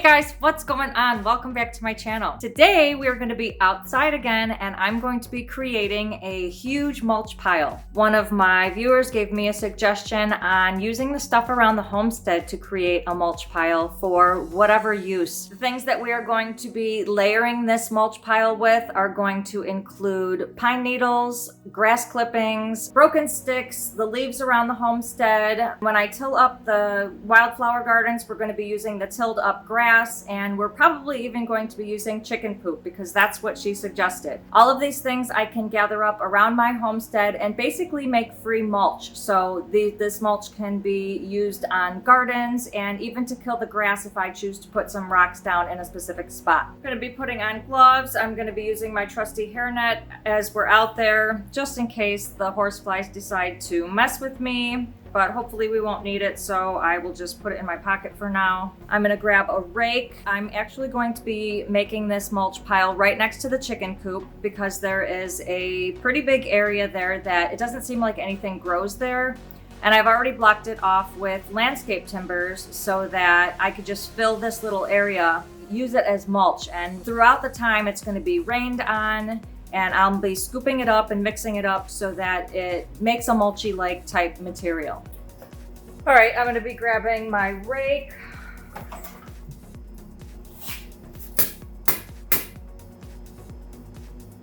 guys, what's going on? Welcome back to my channel. Today we're going to be outside again and I'm going to be creating a huge mulch pile. One of my viewers gave me a suggestion on using the stuff around the homestead to create a mulch pile for whatever use. The things that we are going to be layering this mulch pile with are going to include pine needles, grass clippings, broken sticks, the leaves around the homestead. When I till up the wildflower gardens, we're going to be using the tilled up grass, and we're probably even going to be using chicken poop because that's what she suggested. All of these things I can gather up around my homestead and basically make free mulch. So this mulch can be used on gardens and even to kill the grass if I choose to put some rocks down in a specific spot. I'm going to be putting on gloves. I'm going to be using my trusty hairnet as we're out there just in case the horseflies decide to mess with me. But hopefully we won't need it, so I will just put it in my pocket for now. I'm gonna grab a rake. I'm actually going to be making this mulch pile right next to the chicken coop because there is a pretty big area there that it doesn't seem like anything grows there. And I've already blocked it off with landscape timbers so that I could just fill this little area, use it as mulch. And throughout the time it's gonna be rained on, and I'll be scooping it up and mixing it up so that it makes a mulchy-like type material. All right, I'm gonna be grabbing my rake.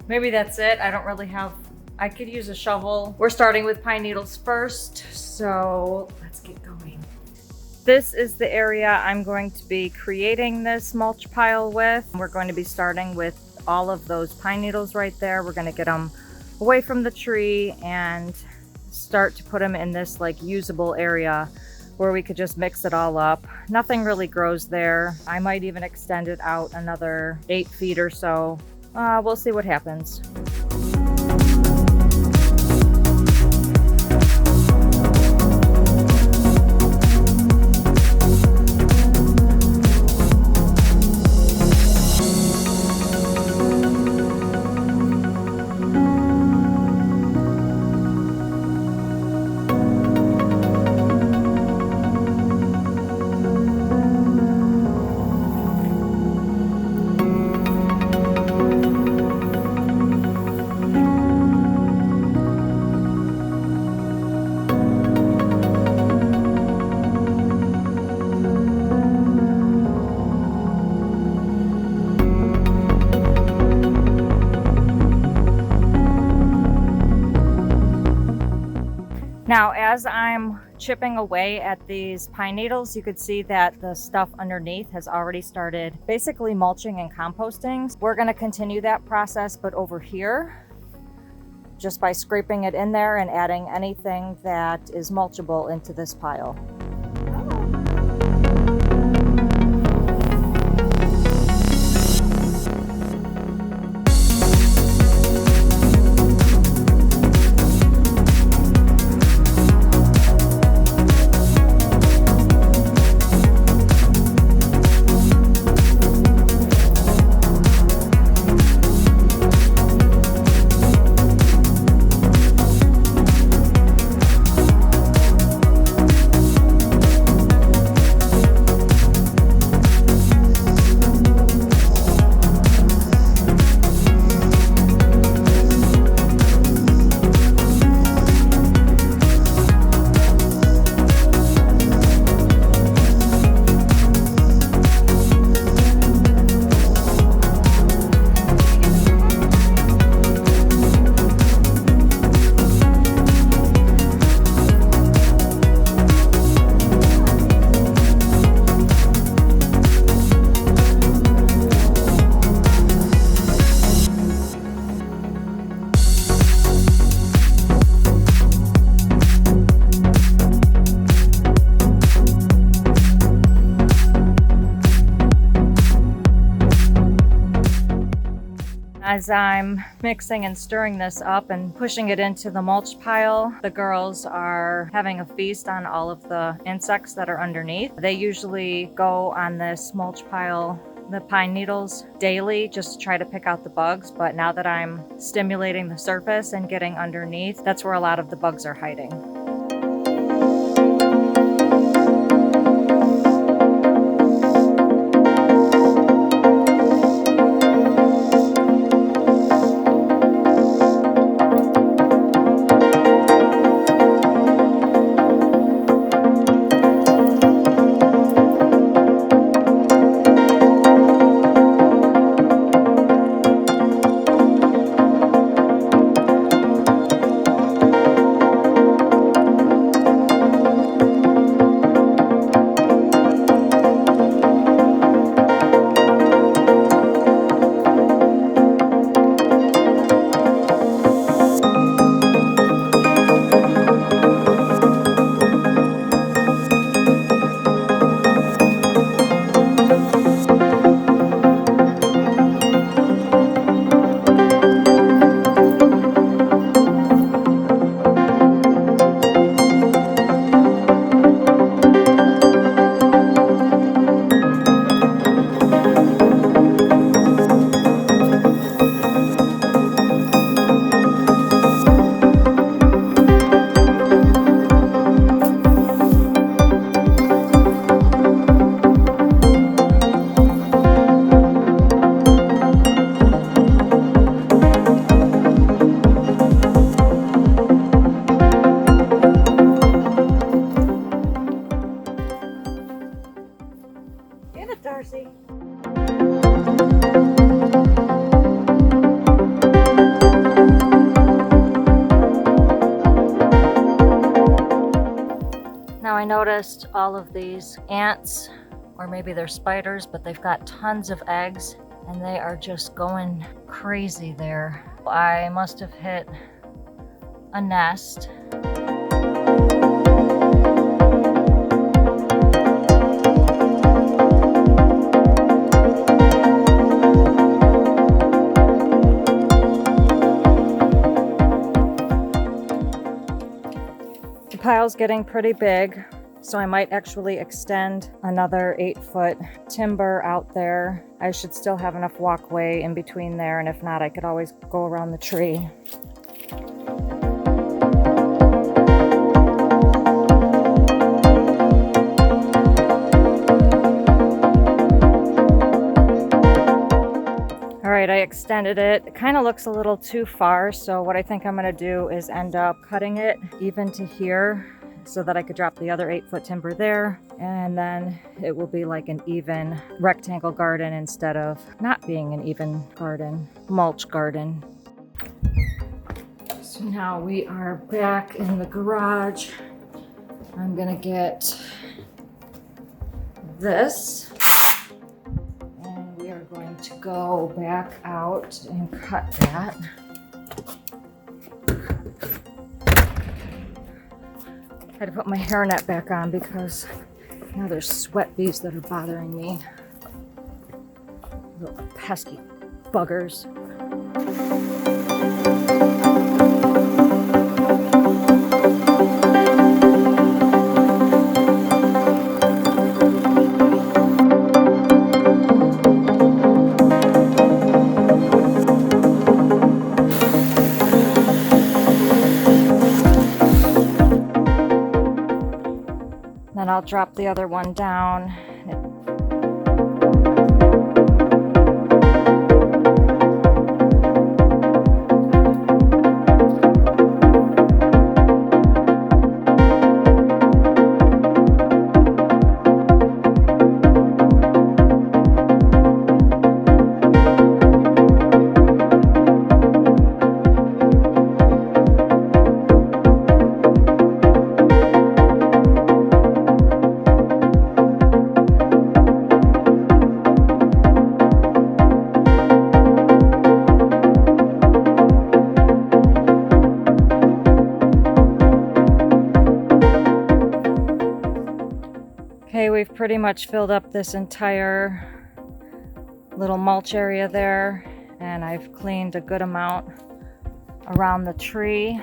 Maybe that's it. I don't really have, I could use a shovel. We're starting with pine needles first, so let's get going. This is the area I'm going to be creating this mulch pile with. We're going to be starting with all of those pine needles right there. We're going to get them away from the tree and start to put them in this like usable area where we could just mix it all up. Nothing really grows there. I might even extend it out another 8 feet or so. We'll see what happens. Now, as I'm chipping away at these pine needles, you could see that the stuff underneath has already started basically mulching and composting. We're going to continue that process, but over here, just by scraping it in there and adding anything that is mulchable into this pile. As I'm mixing and stirring this up and pushing it into the mulch pile, the girls are having a feast on all of the insects that are underneath. They usually go on this mulch pile, the pine needles, daily just to try to pick out the bugs, but now that I'm stimulating the surface and getting underneath, that's where a lot of the bugs are hiding. I noticed all of these ants, or maybe they're spiders, but they've got tons of eggs and they are just going crazy there. I must have hit a nest. The pile's getting pretty big, so I might actually extend another 8-foot timber out there. I should still have enough walkway in between there, and if not, I could always go around the tree. All right, I extended it. It kind of looks a little too far, so what I think I'm gonna do is end up cutting it even to here so that I could drop the other 8-foot timber there, and then it will be like an even rectangle garden instead of not being an even garden, mulch garden. So now we are back in the garage. I'm gonna get this. We're going to go back out and cut that. I had to put my hairnet back on because now there's sweat beads that are bothering me. Little pesky buggers. Then I'll drop the other one down. Okay, we've pretty much filled up this entire little mulch area there, and I've cleaned a good amount around the tree.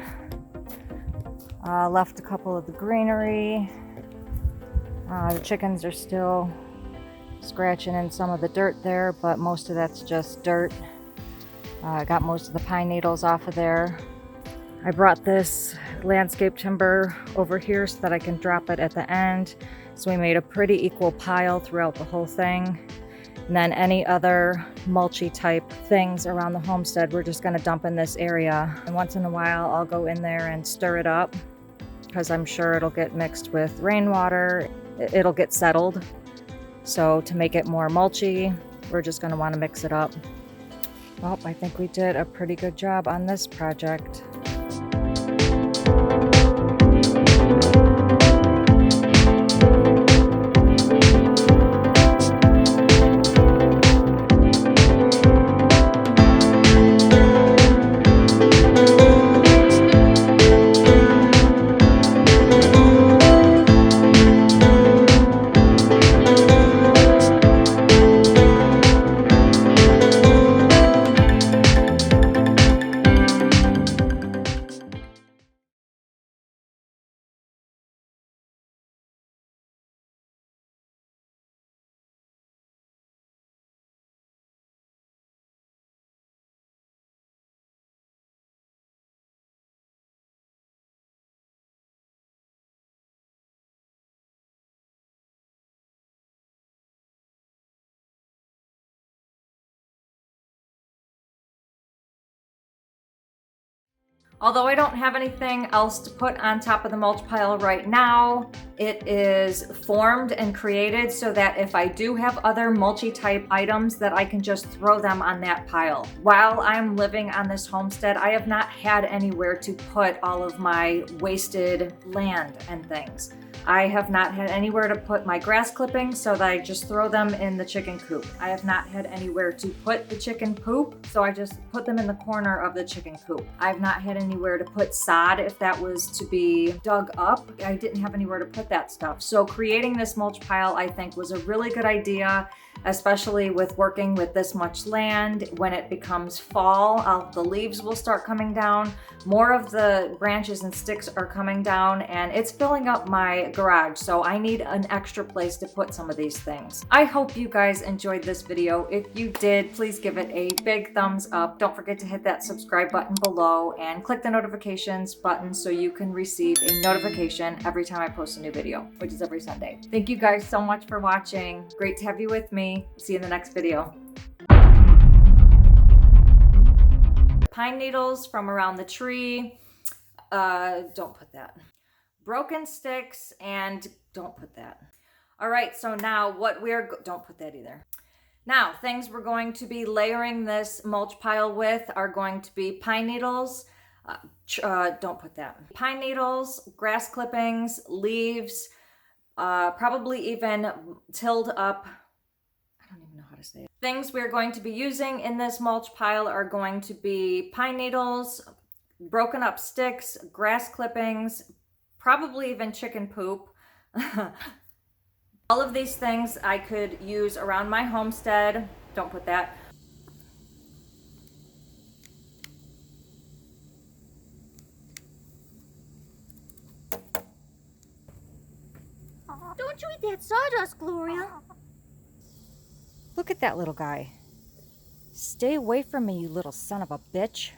Left a couple of the greenery. The chickens are still scratching in some of the dirt there, but most of that's just dirt. I got most of the pine needles off of there. I brought this landscape timber over here so that I can drop it at the end. So we made a pretty equal pile throughout the whole thing. And then any other mulchy type things around the homestead, we're just gonna dump in this area. And once in a while, I'll go in there and stir it up because I'm sure it'll get mixed with rainwater. It'll get settled. So to make it more mulchy, we're just gonna wanna mix it up. Well, I think we did a pretty good job on this project. Although I don't have anything else to put on top of the mulch pile right now, it is formed and created so that if I do have other mulchy type items that I can just throw them on that pile. While I'm living on this homestead, I have not had anywhere to put all of my wasted land and things. I have not had anywhere to put my grass clippings, so that I just throw them in the chicken coop. I have not had anywhere to put the chicken poop, so I just put them in the corner of the chicken coop. I've not had anywhere to put sod if that was to be dug up. I didn't have anywhere to put that stuff. So creating this mulch pile, I think, was a really good idea, especially with working with this much land. When it becomes fall, the leaves will start coming down. More of the branches and sticks are coming down, and it's filling up my garage, so I need an extra place to put some of these things. I hope you guys enjoyed this video. If you did, please give it a big thumbs up. Don't forget to hit that subscribe button below and click the notifications button so you can receive a notification every time I post a new video, which is every Sunday. Thank you guys so much for watching. Great to have you with me. See you in the next video. Pine needles from around the tree. Don't put that. Broken sticks, and don't put that. All right, so now don't put that either. Now, things we're going to be layering this mulch pile with are going to be pine needles. Don't put that. Pine needles, grass clippings, leaves, probably even tilled up. I don't even know how to say it. Things we're going to be using in this mulch pile are going to be pine needles, broken up sticks, grass clippings, probably even chicken poop. All of these things I could use around my homestead. Don't put that. Don't you eat that sawdust, Gloria. Look at that little guy. Stay away from me, you little son of a bitch.